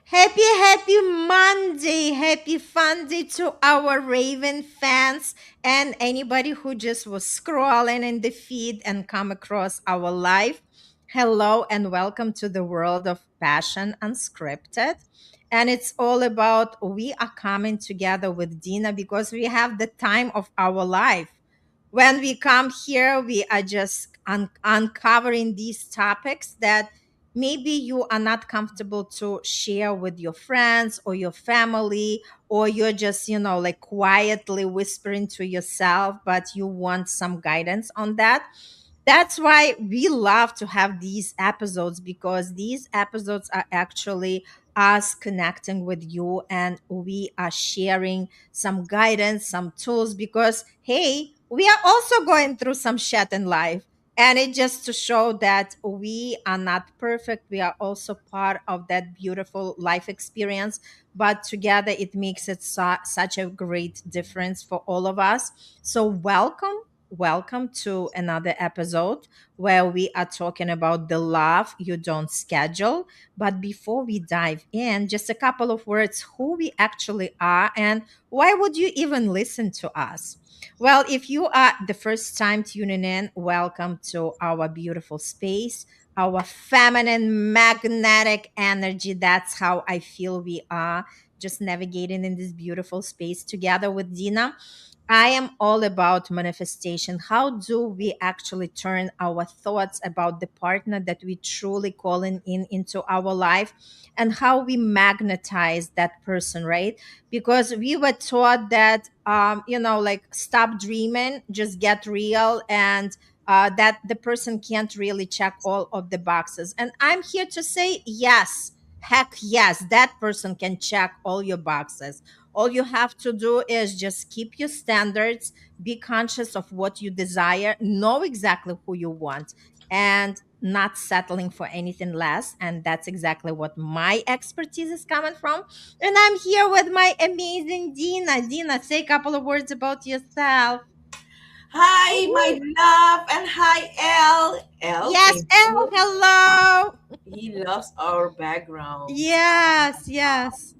Happy Monday. Happy fun day to our Raven fans and anybody who just was scrolling in the feed and come across our live. Hello and welcome to the world of Passion Unscripted. And it's all about we are coming together with Dina because we have the time of our life. When we come here, we are just uncovering these topics that maybe you are not comfortable to share with your friends or your family, or you're just like quietly whispering to yourself, but you want some guidance on that. That's why we love to have these episodes, because these episodes are actually us connecting with you, and we are sharing some guidance, some tools, because hey, we are also going through some shit in life. And it just to show that we are not perfect. We are also part of that beautiful life experience, but together it makes it such a great difference for all of us. So welcome to another episode where we are talking about the love you don't schedule. But before we dive in, just a couple of words who we actually are and why would you even listen to us? Well, if you are the first time tuning in, welcome to our beautiful space, our feminine magnetic energy. That's how I feel we are just navigating in this beautiful space together with Dina. I am all about manifestation. How do we actually turn our thoughts about the partner that we truly calling in into our life, and how we magnetize that person, right? Because we were taught that, like stop dreaming, just get real, and that the person can't really check all of the boxes. And I'm here to say yes. Heck yes, that person can check all your boxes. All you have to do is just keep your standards, be conscious of what you desire, know exactly who you want, and not settling for anything less. And that's exactly what my expertise is coming from. And I'm here with my amazing Dina. Dina, say a couple of words about yourself. Hi, my Woo-hoo. love, and hi, L. L Yes, came Elle, through. hello. He loves our backgrounds. Yes, yes.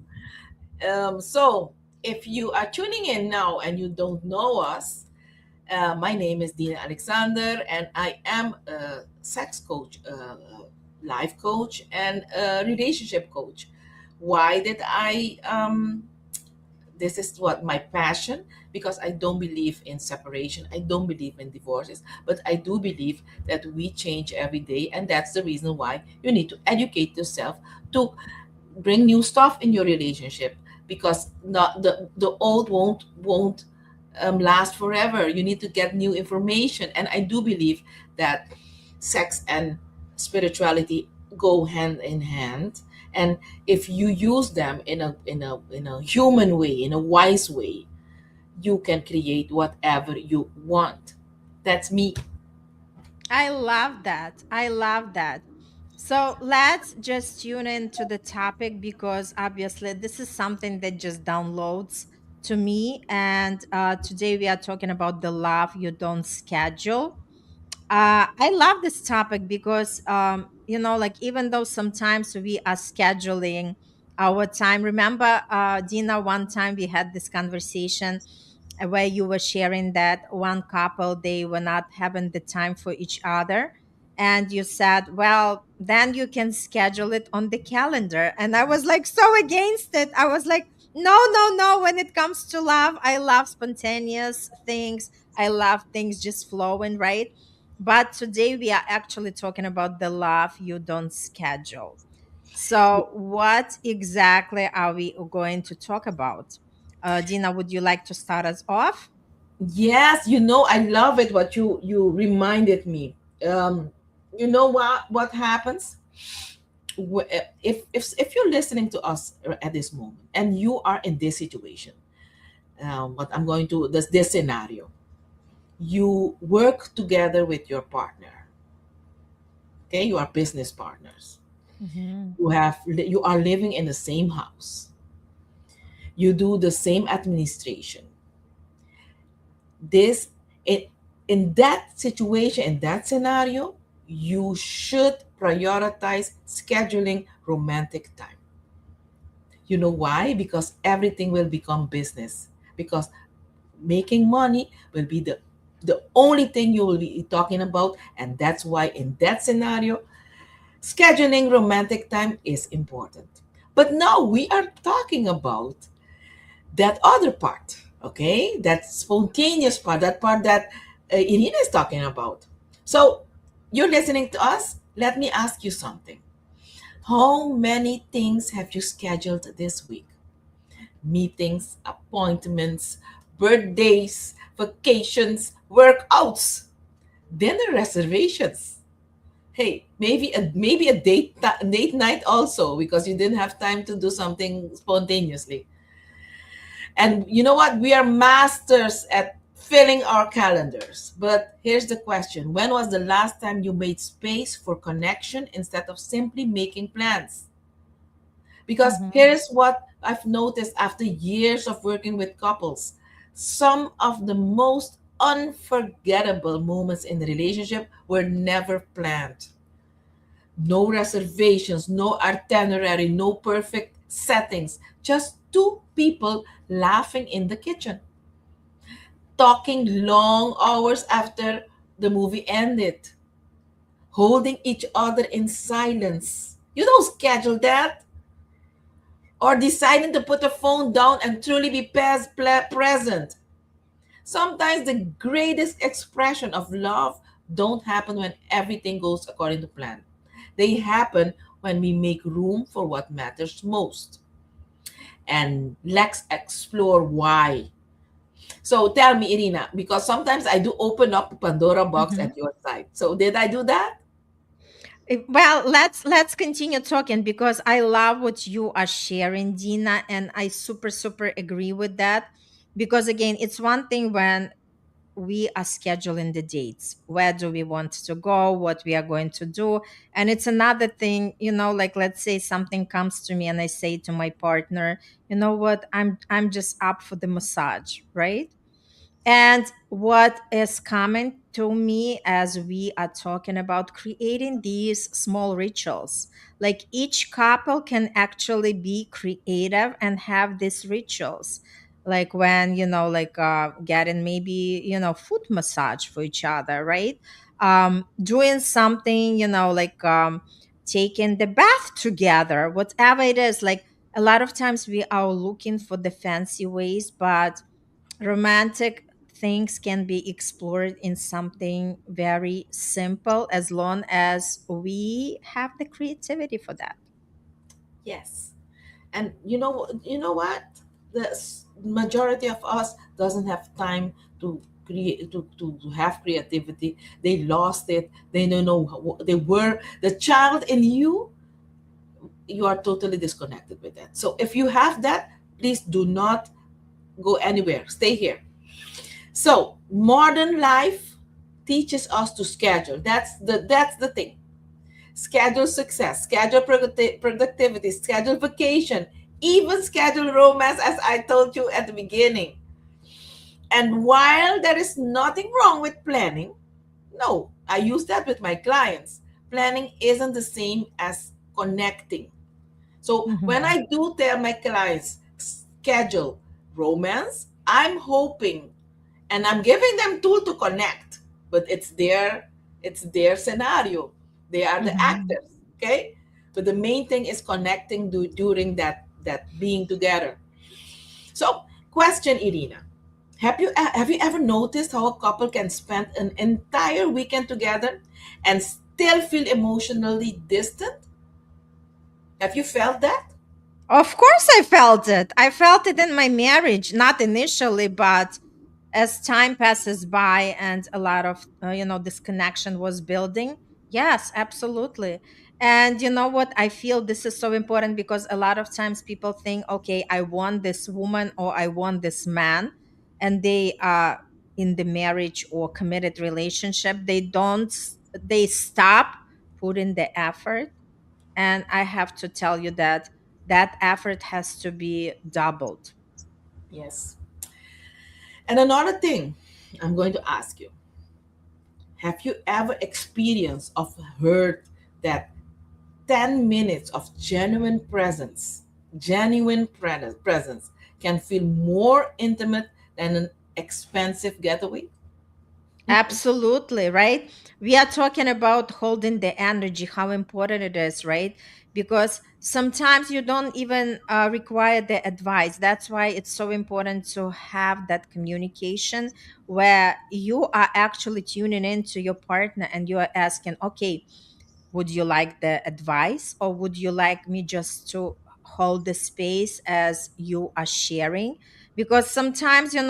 So, if you are tuning in now and you don't know us, my name is Dina Alexander, and I am a sex coach, life coach, and a relationship coach. Why did I this is what my passion, because I don't believe in separation, I don't believe in divorces, but I do believe that we change every day, and that's the reason why you need to educate yourself to bring new stuff in your relationship, because not the old won't last forever. You need to get new information, and I do believe that sex and spirituality go hand in hand, and if you use them in a human way, in a wise way, you can create whatever you want. That's me. I love that. I love that. So let's just tune into the topic, because obviously this is something that just downloads to me. And today we are talking about the love you don't schedule. I love this topic because, like even though sometimes we are scheduling our time. Remember, Dina, one time we had this conversation where you were sharing that one couple, they were not having the time for each other, and you said, well, then you can schedule it on the calendar. And I was like so against it. I was like, no, no, no. When it comes to love, I love spontaneous things. I love things just flowing, right? But today we are actually talking about the love you don't schedule. So, what exactly are we going to talk about? Dina, would you like to start us off? Yes, I love it what you reminded me. um you know what happens. If you're listening to us at this moment and you are in this situation, what I'm going to this scenario, you work together with your partner. Okay, you are business partners. Hmm. You are living in the same house. You do the same administration. This in that situation, in that scenario, you should prioritize scheduling romantic time. You know why? Because everything will become business. Because making money will be the only thing you will be talking about, and that's why in that scenario, scheduling romantic time is important. But now we are talking about that other part, okay? That spontaneous part, that part that Irina is talking about. So you're listening to us. Let me ask you something. How many things have you scheduled this week? Meetings, appointments, birthdays, vacations, workouts, dinner reservations. Hey, maybe a date night also because you didn't have time to do something spontaneously. And you know what? We are masters at filling our calendars. But here's the question: when was the last time you made space for connection instead of simply making plans? Because Mhm. here's what I've noticed after years of working with couples: some of the most unforgettable moments in the relationship were never planned. No reservations, no itinerary, no perfect settings, just two people laughing in the kitchen, talking long hours after the movie ended, holding each other in silence. You don't schedule that. Or deciding to put the phone down and truly be present. Sometimes the greatest expression of love don't happen when everything goes according to plan. They happen when we make room for what matters most. And let's explore why. So tell me, Irina, because sometimes I do open up a Pandora box Mhm. at your side. So did I do that? Well, let's continue talking because I love what you are sharing, Dina, and I super agree with that. Because again, it's one thing when we are scheduling the dates, where do we want to go, what we are going to do, and it's another thing, like let's say something comes to me and I say to my partner, you know what, I'm just up for the massage, right? And what is coming to me as we are talking about creating these small rituals, like each couple can actually be creative and have these rituals. Like when, getting maybe, foot massage for each other, right? Doing something, taking the bath together, whatever it is. Like a lot of times we are looking for the fancy ways, but romantic things can be explored in something very simple as long as we have the creativity for that. Yes. And you know what? The majority of us doesn't have time to create to have creativity. They lost it. They don't know they were the child in you. You are totally disconnected with that. So if you have that, please do not go anywhere. Stay here. So modern life teaches us to schedule. That's the thing. Schedule success, schedule productivity, schedule vacation, even schedule romance, as I told you at the beginning. And while there is nothing wrong with planning, no, I use that with my clients. Planning isn't the same as connecting. So when Mhm. I do tell my clients schedule romance, I'm hoping and I'm giving them tool to connect, but it's their scenario. They are the Mhm. actors, okay? But the main thing is connecting during that being together. So, question, Irina, have you ever noticed how a couple can spend an entire weekend together and still feel emotionally distant? Have you felt that? Of course, I felt it. I felt it in my marriage, not initially, but as time passes by and a lot of, this connection was building. Yes, absolutely. And you know what? I feel this is so important because a lot of times people think, okay, I want this woman or I want this man, and they are in the marriage or committed relationship. They stop putting the effort, and I have to tell you that that effort has to be doubled. Yes. And another thing I'm going to ask you, have you ever experienced of hurt that 10 minutes of genuine presence genuine presence can feel more intimate than an expensive getaway. Absolutely, right? We are talking about holding the energy, how important it is, right? Because sometimes you don't even require the advice. That's why it's so important to have that communication where you are actually tuning into your partner and you are asking, okay, would you like the advice or would you like me just to hold the space as you are sharing? Because sometimes, we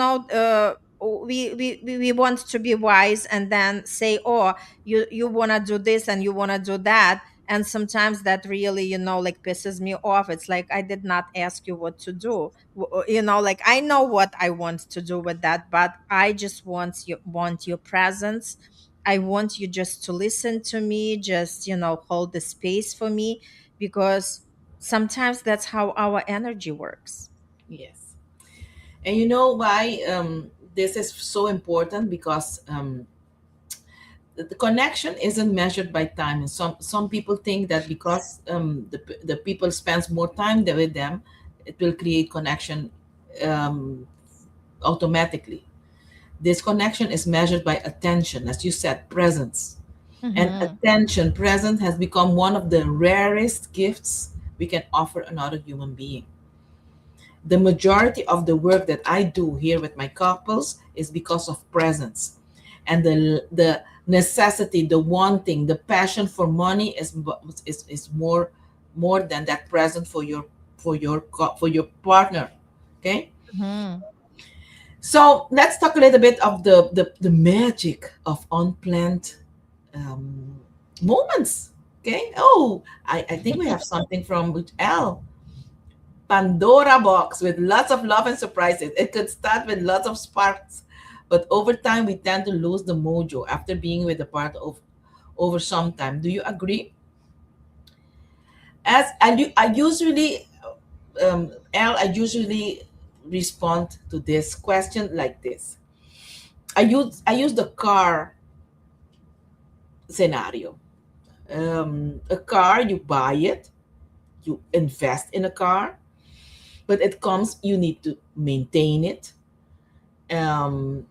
want to be wise and then say, oh, you want to do this and you want to do that. And sometimes that really, like pisses me off. It's like, I did not ask you what to do. Like I know what I want to do with that, but I just want your presence. I want you just to listen to me, just, hold the space for me, because sometimes that's how our energy works. Yes. And you know why this is so important? Because the connection isn't measured by time. And some people think that because the people spends more time there with them, it will create connection um, automatically. This connection is measured by attention, as you said, presence. And Mm-hmm. attention, presence has become one of the rarest gifts we can offer another human being. The majority of the work that I do here with my couples is because of presence. And the necessity, the wanting, the passion for money is more than that present for for your partner. Okay? Mm-hmm. So let's talk a little bit of the magic of unplanned um, moments. Okay. Oh, I think we have something from L. Pandora box with lots of love and surprises. It could start with lots of sparks, but over time we tend to lose the mojo after being with the part of over some time. Do you agree? I usually, I usually respond to this question like this. I use the car scenario. A car, you buy it, you invest in a car, but it comes, you need to maintain it. Um,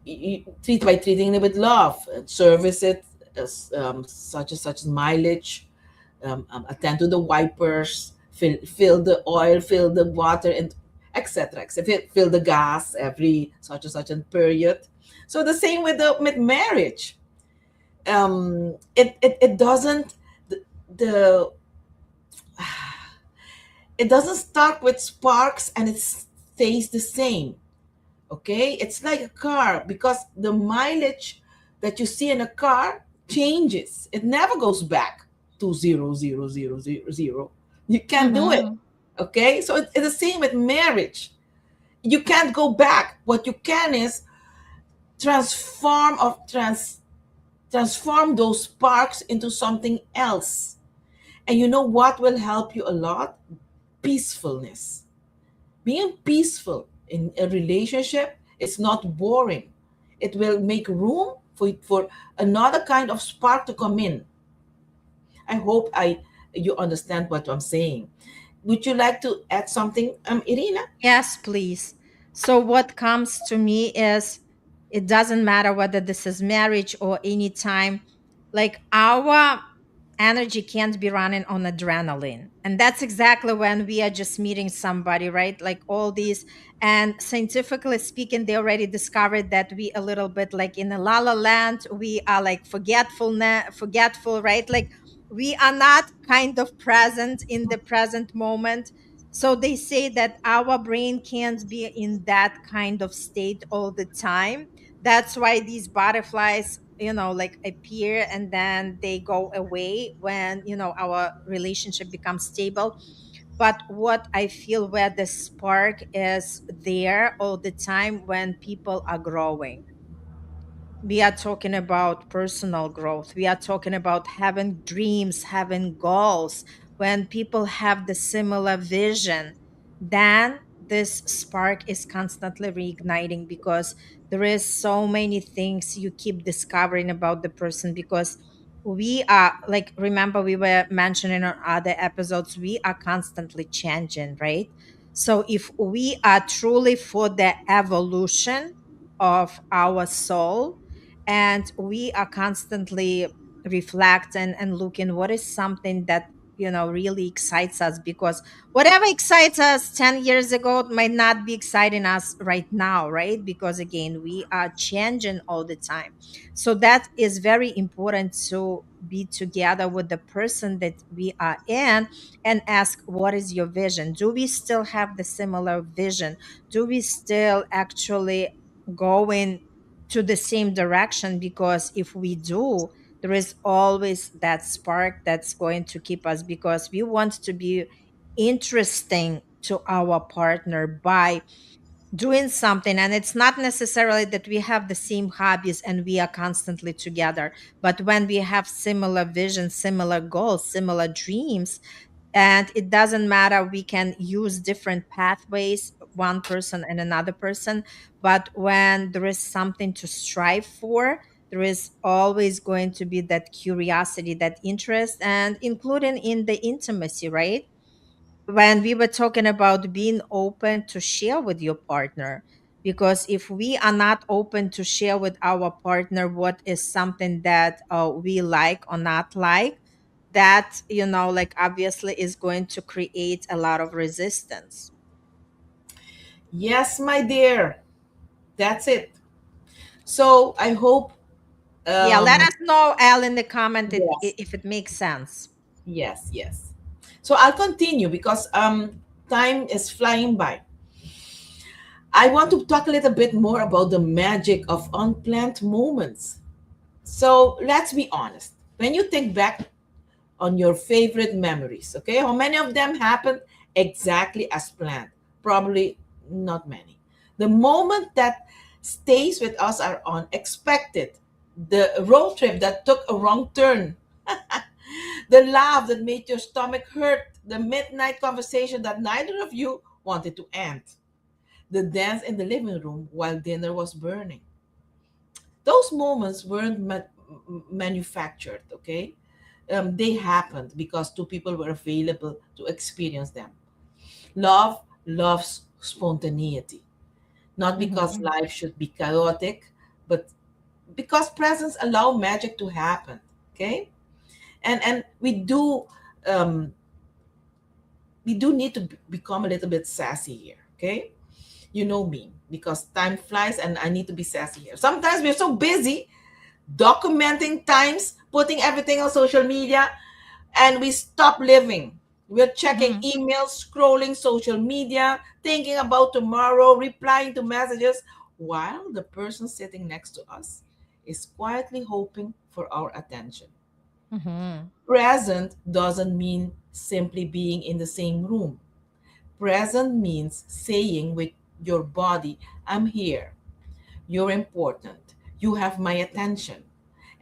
treat by treating it with love, service it as such as mileage, attend to the wipers, fill the oil, fill the water, and etc. Fill the gas every such and such a period. So the same with with marriage. It doesn't the it doesn't start with sparks and it stays the same. Okay, it's like a car because the mileage that you see in a car changes. It never goes back to 0, 0, 0, 0, 0. You can't do it. Mm-hmm. Okay, so it's the same with marriage. You can't go back. What you can is transform or transform those sparks into something else. And you know what will help you a lot? Peacefulness. Being peaceful in a relationship is not boring. It will make room for another kind of spark to come in. I hope I you understand what I'm saying. Would you like to add something, Irina? Yes, please. So, what comes to me is it doesn't matter whether this is marriage or any time, like our energy can't be running on adrenaline. And that's exactly when we are just meeting somebody, right? Like all these, and scientifically speaking, they already discovered that we a little bit like in a la la land, we are like forgetful, right? Like we are not kind of present in the present moment. So they say that our brain can't be in that kind of state all the time. That's why these butterflies, like appear and then they go away when, our relationship becomes stable. But what I feel where the spark is there all the time when people are growing, we are talking about personal growth. We are talking about having dreams, having goals. When people have the similar vision, then this spark is constantly reigniting because there is so many things you keep discovering about the person, because we are like, remember we were mentioning on other episodes, we are constantly changing, right? So if we are truly for the evolution of our soul, and we are constantly reflecting and looking what is something that really excites us, because whatever excites us 10 years ago might not be exciting us right now, right? Because again, we are changing all the time. So that is very important, to be together with the person that we are in and ask, what is your vision? Do we still have the similar vision? Do we still actually going to the same direction? Because if we do, there is always that spark that's going to keep us, because we want to be interesting to our partner by doing something. And it's not necessarily that we have the same hobbies and we are constantly together, but when we have similar visions, similar goals, similar dreams, and it doesn't matter, we can use different pathways, one person and another person, but when there is something to strive for, there is always going to be that curiosity, that interest, and including in the intimacy, right? When we were talking about being open to share with your partner, because if we are not open to share with our partner what is something that we like or not like, that like obviously is going to create a lot of resistance. Yes, my dear. That's it. So I hope, Yeah, let um, us know, Al, in the comment yes, if it makes sense. yes, yes. So I'll continue because time is flying by. I want to talk a little bit more about the magic of unplanned moments. So let's be honest. When you think back on your favorite memories, okay, how many of them happened exactly as planned? Probably not many. The moment that stays with us are unexpected. The road trip that took a wrong turn, the laugh that made your stomach hurt, the midnight conversation that neither of you wanted to end, the dance in the living room while dinner was burning. Those moments weren't manufactured, okay? They happened because two people were available to experience them. Love loves spontaneity, not because Hmm. life should be chaotic, but because presence allow magic to happen. Okay, and um, we do need to become a little bit sassy here. Okay, you know me because time flies, and I need to be sassy here. Sometimes we're so busy documenting times, putting everything on social media, and we stop living. We're checking Hmm. emails, scrolling social media, thinking about tomorrow, replying to messages, while the person sitting next to us is quietly hoping for our attention. Hmm. Present doesn't mean simply being in the same room. Present means saying with your body, I'm here. You're important. You have my attention.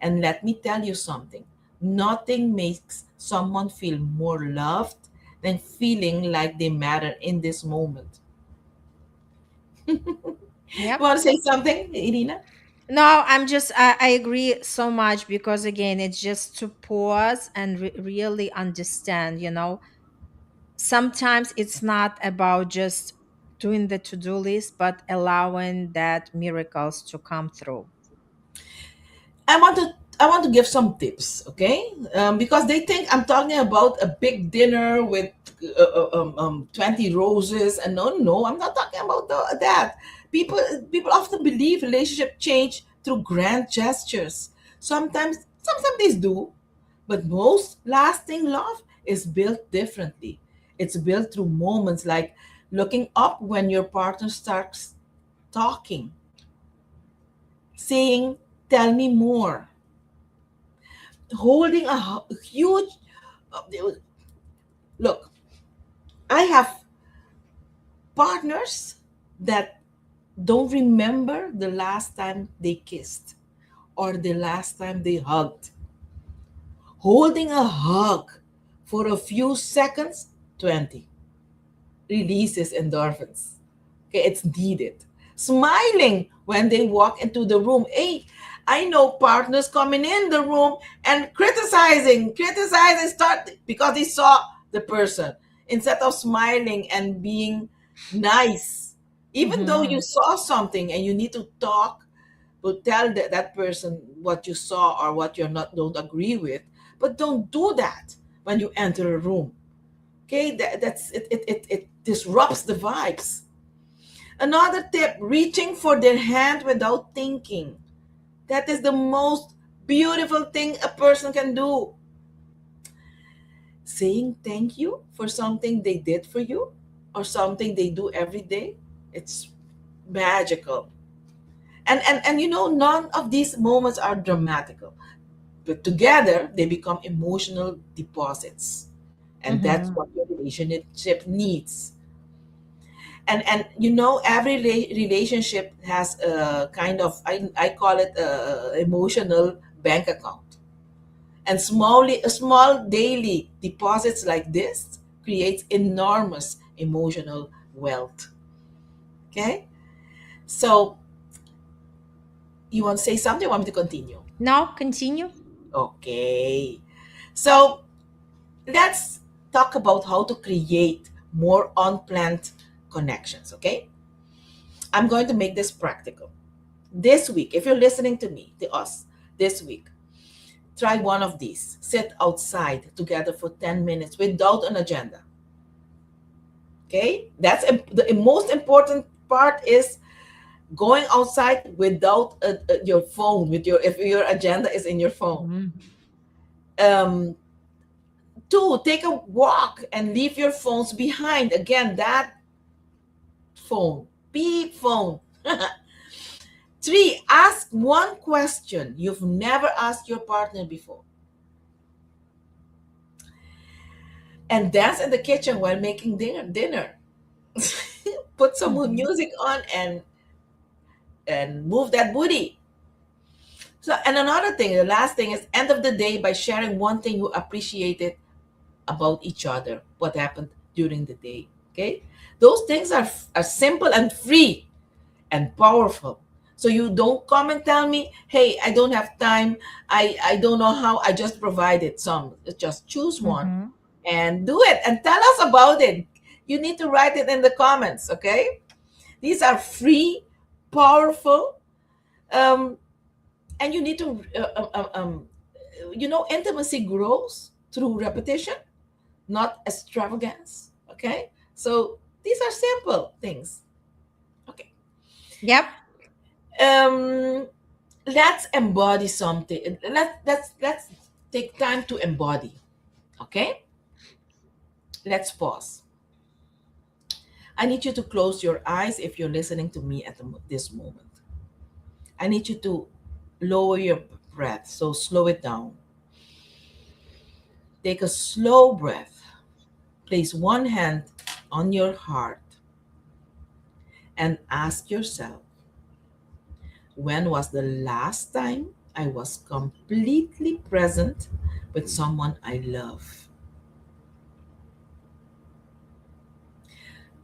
And let me tell you something, nothing makes someone feel more loved than feeling like they matter in this moment. You Yep. want to say something, Irina? No, I agree so much, because again, it's just to pause and really understand, sometimes it's not about just doing the to-do list, but allowing that miracles to come through. I want to give some tips, okay? Because they think I'm talking about a big dinner with 20 roses, and no, no, I'm not talking about that. People people often believe relationship change through grand gestures. Sometimes they do, but most lasting love is built differently. It's built through moments like looking up when your partner starts talking, saying, "Tell me more," holding a huge uh, look. I have partners that don't remember the last time they kissed or the last time they hugged. Holding a hug for a few seconds, 20, releases endorphins. Okay, it's needed. Smiling when they walk into the room, hey, I know partners coming in the room and criticizing, start because he saw the person instead of smiling and being nice. Even though you Mhm. saw something and you need to talk, but tell that person what you saw or what you're not don't agree with, but don't do that when you enter a room. Okay, it disrupts the vibes. Another tip: reaching for their hand without thinking. That is the most beautiful thing a person can do. Saying thank you for something they did for you or something they do every day, it's magical. And none of these moments are dramatical, but together they become emotional deposits. And that's Mhm. what your relationship needs. And every relationship has a kind of, I call it a emotional bank account. And small daily deposits like this creates enormous emotional wealth. Okay? So you want to say something? Want me to continue? Now continue. Okay. So let's talk about how to create more unplanned connections. Okay? I'm going to make this practical. This week, if you're listening to us this week, try one of these. Sit outside together for 10 minutes without an agenda. Okay, that's the most important part is going outside without your phone, with your if your agenda is in your phone. Mhm. um Two, take a walk and leave your phones behind. Again, that phone, beep phone. Three, ask one question you've never asked your partner before, and dance in the kitchen while making dinner. Put some Mhm. music on and move that booty. So, and another thing, the last thing is end of the day by sharing one thing you appreciated about each other, what happened during the day. Okay, those things are simple and free and powerful. So you don't come and tell me, "Hey, I don't have time. I don't know how. I just provided some." Just choose one Mhm. and do it and tell us about it. You need to write it in the comments. Okay, these are free, powerful. Um, and you need to intimacy grows through repetition, not extravagance. Okay, so these are simple things. Okay. Yep. um let's embody something. Let's take time to embody. Okay, let's pause. I need you to close your eyes if you're listening to me at this moment. I need you to lower your breath, so slow it down. Take a slow breath. Place one hand on your heart and ask yourself, when was the last time I was completely present with someone I love?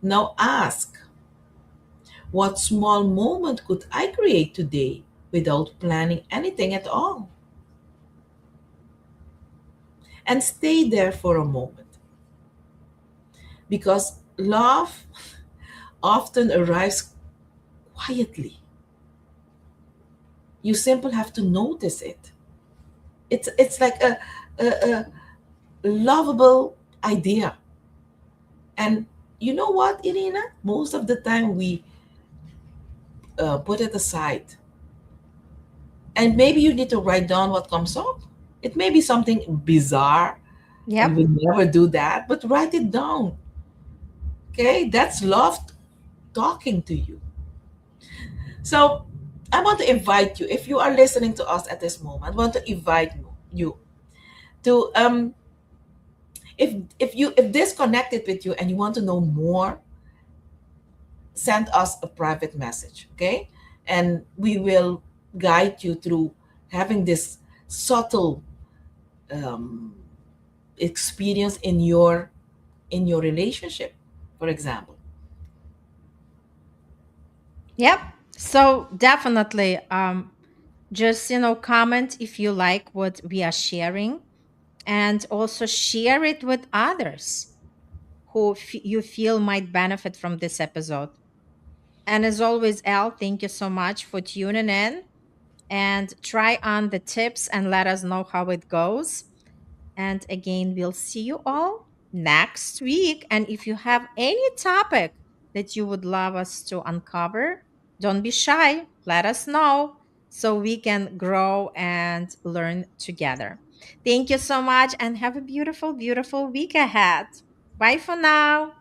Now ask, what small moment could I create today without planning anything at all? And stay there for a moment, because love often arrives quietly. You simply have to notice it. It's like a lovable idea. And you know what, Irina? Most of the time we put it aside. And maybe you need to write down what comes up. It may be something bizarre and Yep. we never do that, but write it down. Okay? That's love talking to you. So I want to invite you, if you are listening to us at this moment, I want to invite you to if this connected with you and you want to know more, send us a private message, okay? And we will guide you through having this subtle um, experience in your relationship, for example. Yep. So definitely, Just, comment if you like what we are sharing, and also share it with others who you feel might benefit from this episode. And as always, Elle, thank you so much for tuning in, and try on the tips and let us know how it goes. And again, we'll see you all next week. And if you have any topic that you would love us to uncover, don't be shy. Let us know so we can grow and learn together. Thank you so much and have a beautiful, beautiful week ahead. Bye for now.